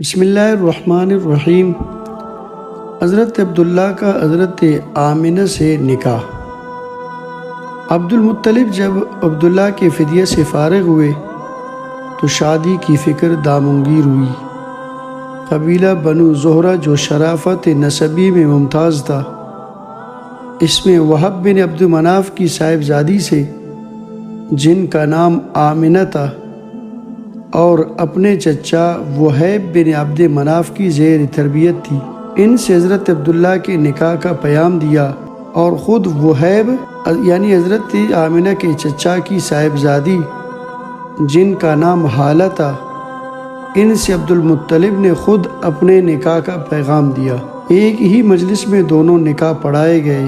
بسم اللہ الرحمن الرحیم۔ حضرت عبداللہ کا حضرت آمنہ سے نکاح۔ عبد المطلب جب عبداللہ کے فدیہ سے فارغ ہوئے تو شادی کی فکر دامنگیر ہوئی۔ قبیلہ بنو زہرہ جو شرافت نسبی میں ممتاز تھا، اس میں وہب بن عبد مناف کی صاحبزادی سے، جن کا نام آمنہ تھا، اور اپنے چچا وہیب بن عبد مناف کی زیر تربیت تھی، ان سے حضرت عبداللہ کے نکاح کا پیام دیا، اور خود وہیب یعنی حضرت آمنہ کے چچا کی صاحبزادی، جن کا نام حالہ تھا، ان سے عبد المطلب نے خود اپنے نکاح کا پیغام دیا۔ ایک ہی مجلس میں دونوں نکاح پڑھائے گئے۔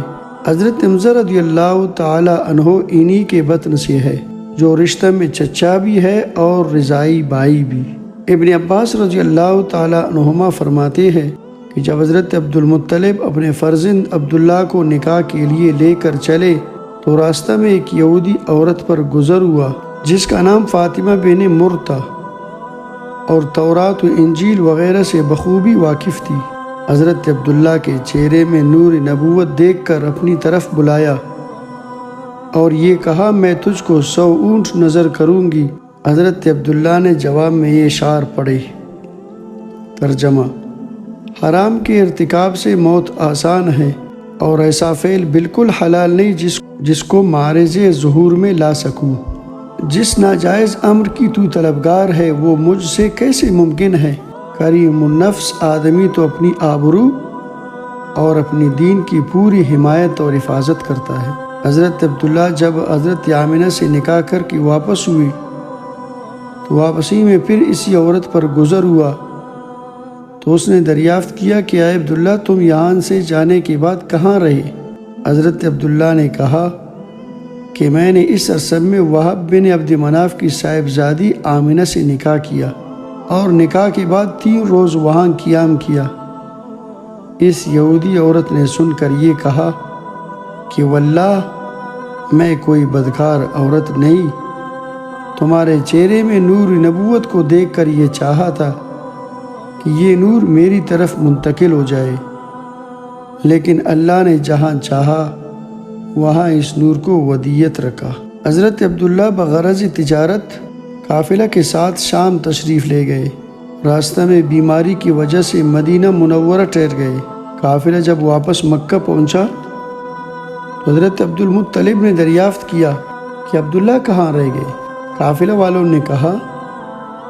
حضرت حمزہ رضی اللہ تعالی عنہ انہی کے بطن سے ہے، جو رشتہ میں چچا بھی ہے اور رضائی بھائی بھی۔ ابن عباس رضی اللہ تعالی عنہما فرماتے ہیں کہ جب حضرت عبد المطلب اپنے فرزند عبداللہ کو نکاح کے لیے لے کر چلے تو راستہ میں ایک یہودی عورت پر گزر ہوا جس کا نام فاطمہ بن مر تھا، اور تورات و انجیل وغیرہ سے بخوبی واقف تھی۔ حضرت عبداللہ کے چہرے میں نور نبوت دیکھ کر اپنی طرف بلایا اور یہ کہا، میں تجھ کو 100 اونٹ نظر کروں گی۔ حضرت عبداللہ نے جواب میں یہ اشعار پڑھے۔ ترجمہ: حرام کے ارتکاب سے موت آسان ہے، اور ایسا فعل بالکل حلال نہیں جس کو معرض ظہور میں لا سکوں۔ جس ناجائز امر کی تو طلبگار ہے وہ مجھ سے کیسے ممکن ہے؟ کریم النفس آدمی تو اپنی آبرو اور اپنی دین کی پوری حمایت اور حفاظت کرتا ہے۔ حضرت عبداللہ جب حضرت آمنہ سے نکاح کر کے واپس ہوئی تو واپسی میں پھر اسی عورت پر گزر ہوا تو اس نے دریافت کیا کہ اے عبداللہ، تم یہاں سے جانے کے بعد کہاں رہے؟ حضرت عبداللہ نے کہا کہ میں نے اس عرصے میں وہب بن عبد مناف کی صاحبزادی آمنہ سے نکاح کیا، اور نکاح کے بعد 3 روز وہاں قیام کیا۔ اس یہودی عورت نے سن کر یہ کہا کہ واللہ میں کوئی بدکار عورت نہیں، تمہارے چہرے میں نور نبوت کو دیکھ کر یہ چاہا تھا کہ یہ نور میری طرف منتقل ہو جائے، لیکن اللہ نے جہاں چاہا وہاں اس نور کو ودیت رکھا۔ حضرت عبداللہ بغرض تجارت قافلہ کے ساتھ شام تشریف لے گئے۔ راستہ میں بیماری کی وجہ سے مدینہ منورہ ٹھہر گئے۔ قافلہ جب واپس مکہ پہنچا تو حضرت عبد المطلب نے دریافت کیا کہ عبداللہ کہاں رہ گئے؟ قافلہ والوں نے کہا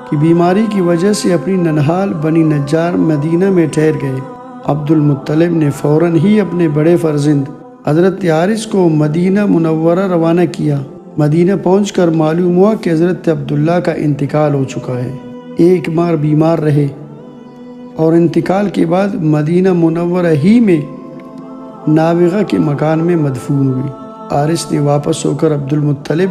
کہ بیماری کی وجہ سے اپنی ننہال بنی نجار مدینہ میں ٹھہر گئے۔ عبد المطلب نے فوراً ہی اپنے بڑے فرزند حضرت حارث کو مدینہ منورہ روانہ کیا۔ مدینہ پہنچ کر معلوم ہوا کہ حضرت عبداللہ کا انتقال ہو چکا ہے۔ 1 ماہ بیمار رہے اور انتقال کے بعد مدینہ منورہ ہی میں نابغہ کے مکان میں مدفون ہوئی۔ حارث نے واپس ہو کر عبد المطلب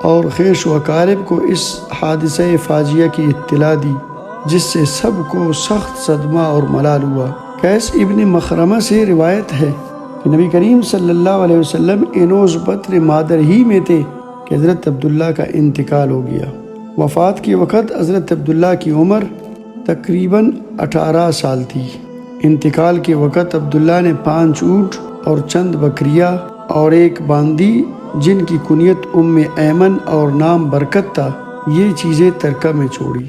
اور خیش و اقارب کو اس حادثہ فاجعہ کی اطلاع دی، جس سے سب کو سخت صدمہ اور ملال ہوا۔ قیس ابن مخرمہ سے روایت ہے کہ نبی کریم صلی اللہ علیہ وسلم انوز بطن مادر ہی میں تھے کہ حضرت عبداللہ کا انتقال ہو گیا۔ وفات کے وقت حضرت عبداللہ کی عمر تقریباً 18 سال تھی۔ انتقال کے وقت عبداللہ نے 5 اونٹ اور چند بکریاں اور ایک باندی جن کی کنیت ایمن اور نام برکت تھا، یہ چیزیں ترکہ میں چھوڑی۔